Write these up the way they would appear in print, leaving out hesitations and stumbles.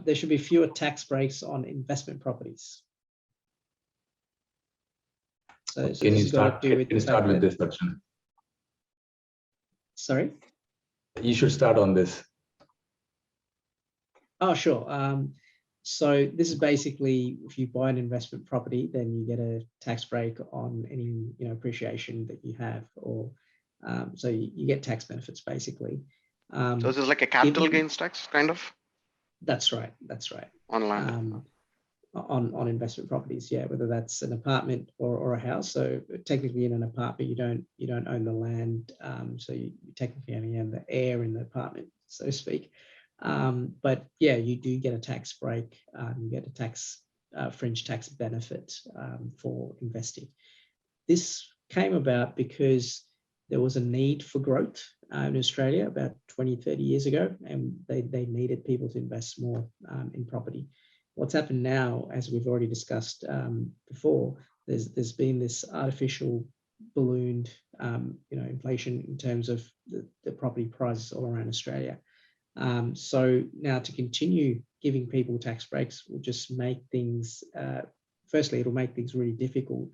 there should be fewer tax breaks on investment properties. So can you start with this, Arjun? Sorry? You should start on this. Oh, sure. So this is basically, if you buy an investment property, then you get a tax break on any appreciation that you have, or so you get tax benefits basically. So this is like a capital gains tax kind of. That's right. That's right. On land. On investment properties, yeah, whether that's an apartment or a house. So technically, in an apartment, you don't own the land, so you technically only own the air in the apartment, so to speak. But yeah, you do get a tax break. You get a tax fringe tax benefit for investing. This came about because there was a need for growth in Australia about 20, 30 years ago, and they needed people to invest more in property. What's happened now, as we've already discussed before, there's been this artificial ballooned inflation in terms of the property prices all around Australia. So now to continue giving people tax breaks will just make things, firstly, it'll make things really difficult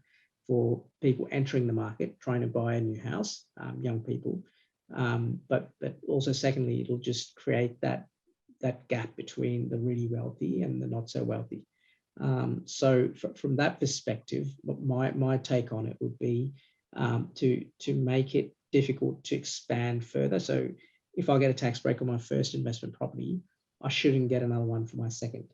for people entering the market, trying to buy a new house, young people. But also secondly, it'll just create that gap between the really wealthy and the not so wealthy. So from that perspective, my take on it would be to make it difficult to expand further. So if I get a tax break on my first investment property, I shouldn't get another one for my second.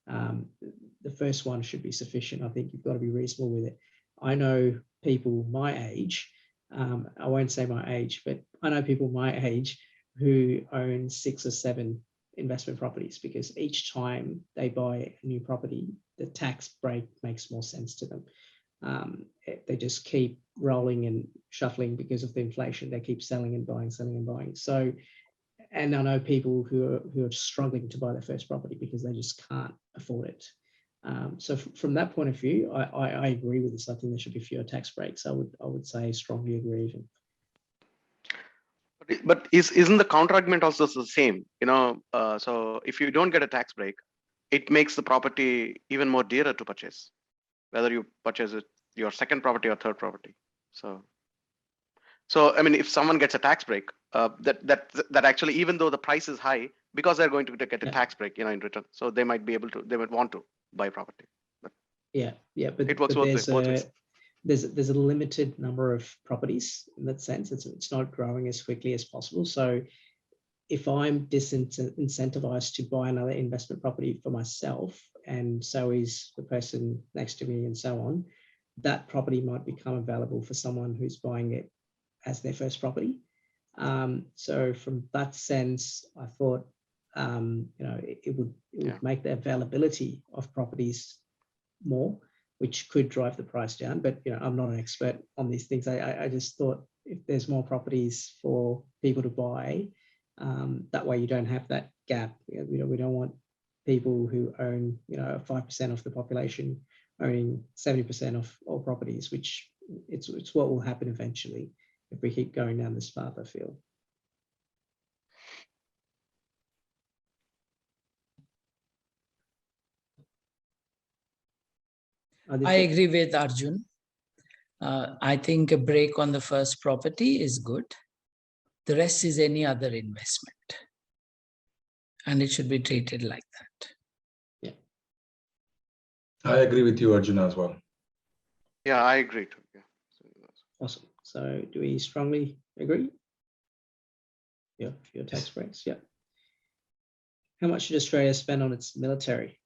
The first one should be sufficient. I think you've got to be reasonable with it. I know people my age, I won't say my age, but I know people my age who own 6 or 7 investment properties, because each time they buy a new property, the tax break makes more sense to them. They just keep rolling and shuffling because of the inflation. They keep selling and buying, selling and buying. So, and I know people who are struggling to buy their first property because they just can't afford it. So from that point of view, I agree with this. I think there should be fewer tax breaks. I would say strongly agree even. But isn't the counter argument also the same? So if you don't get a tax break, it makes the property even more dearer to purchase, whether you purchase it your second property or third property. So I mean, if someone gets a tax break, that actually, even though the price is high, because they're going to get a tax break, in return, so they might want to buy property. But but it works both ways. There's a limited number of properties in that sense. It's not growing as quickly as possible. So if I'm disincentivized to buy another investment property for myself, and so is the person next to me and so on, that property might become available for someone who's buying it as their first property. So from that sense, I thought, it would make the availability of properties more, which could drive the price down. But I'm not an expert on these things. I just thought if there's more properties for people to buy, that way you don't have that gap. We don't want people who own 5% of the population owning 70% of all properties, which it's what will happen eventually if we keep going down this path, I feel. I agree with Arjun. I think a break on the first property is good. The rest is any other investment. And it should be treated like that. Yeah. I agree with you, Arjun, as well. Yeah, I agree too. Yeah. Awesome. So do we strongly agree? Yeah, your tax breaks. Yeah. How much should Australia spend on its military?